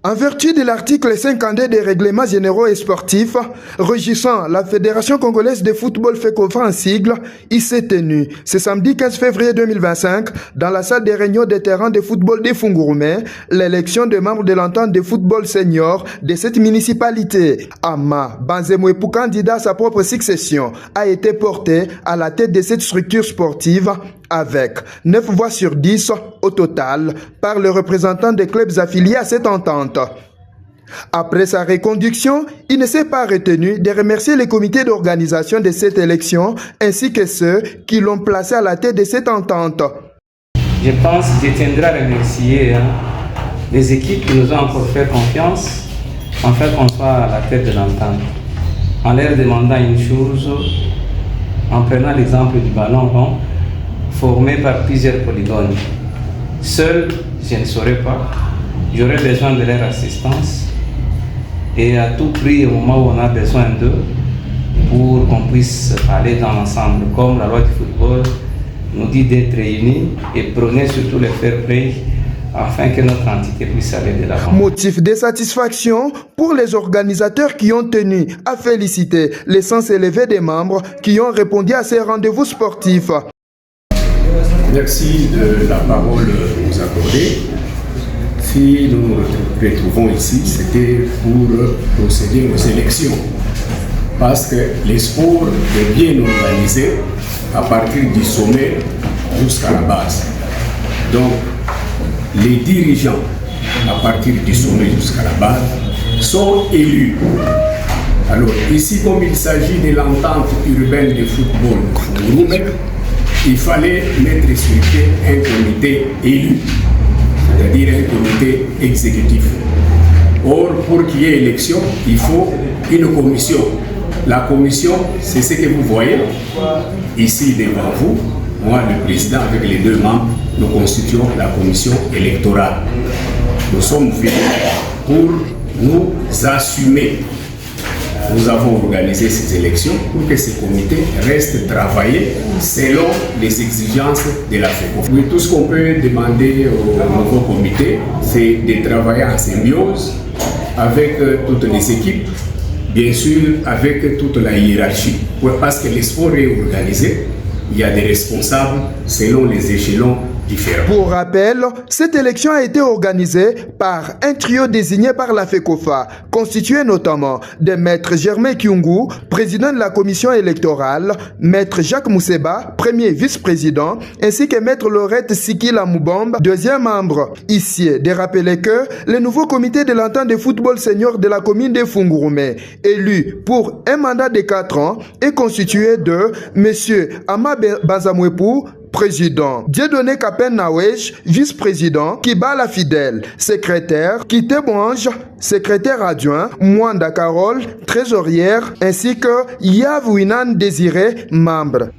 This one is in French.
En vertu de l'article 52 des règlements généraux et sportifs régissant la Fédération congolaise de football FECOFA en sigle, il s'est tenu ce samedi 15 février 2025 dans la salle des réunions des terrains de football de Fungurume l'élection des membres de l'entente de football senior de cette municipalité. Ama Banzemwepu, candidat à sa propre succession, a été porté à la tête de cette structure sportive avec 9 voix sur 10 au total par le représentant des clubs affiliés à cette entente. Après sa reconduction, il ne s'est pas retenu de remercier les comités d'organisation de cette élection ainsi que ceux qui l'ont placé à la tête de cette entente. Je pense que je tiendrai à remercier les équipes qui nous ont encore fait confiance en fait qu'on soit à la tête de l'entente. En leur demandant une chose, en prenant l'exemple du ballon rond, formé par plusieurs polygones. Seul, je ne saurais pas. J'aurais besoin de leur assistance et à tout prix, au moment où on a besoin d'eux, pour qu'on puisse aller dans l'ensemble. Comme la loi du football nous dit d'être réunis et prôner surtout le fair play afin que notre entité puisse aller de l'avant. Motif de satisfaction pour les organisateurs qui ont tenu à féliciter les sens élevés des membres qui ont répondu à ces rendez-vous sportifs. Merci de la parole nous accordée. Si nous nous retrouvons ici, c'était pour procéder aux élections. Parce que les sports est bien organisé à partir du sommet jusqu'à la base. Donc, les dirigeants, à partir du sommet jusqu'à la base, sont élus. Alors, ici, comme il s'agit de l'entente urbaine de football Fungurume, il fallait mettre sur pied un comité élu, c'est-à-dire un comité exécutif. Or, pour qu'il y ait élection, il faut une commission. La commission, c'est ce que vous voyez ici devant vous. Moi, le président, avec les 2 membres, nous constituons la commission électorale. Nous sommes venus pour nous assumer. Nous avons organisé ces élections pour que ces comités restent travailler selon les exigences de la FECOFA. Oui, tout ce qu'on peut demander au nouveau comité, c'est de travailler en symbiose avec toutes les équipes, bien sûr avec toute la hiérarchie. Parce que le sport est organisé, il y a des responsables selon les échelons différents. Pour rappel, cette élection a été organisée par un trio désigné par la FECOFA, constitué notamment de Maître Germain Kyungu, président de la commission électorale, Maître Jacques Mousseba, premier vice-président, ainsi que Maître Laurette Sikila Moubombe, deuxième membre. Ici, de rappeler que le nouveau comité de l'entente de football senior de la commune de Fungurume, élu pour un mandat de 4 ans, est constitué de M. Ama Banzemwepu, président, Dieudonné Kapen Nawesh, vice-président, Kibala Fidèle, secrétaire, Kité Bonge, secrétaire adjoint, Mwanda Carole, trésorière, ainsi que Yav Winan Désiré, membre.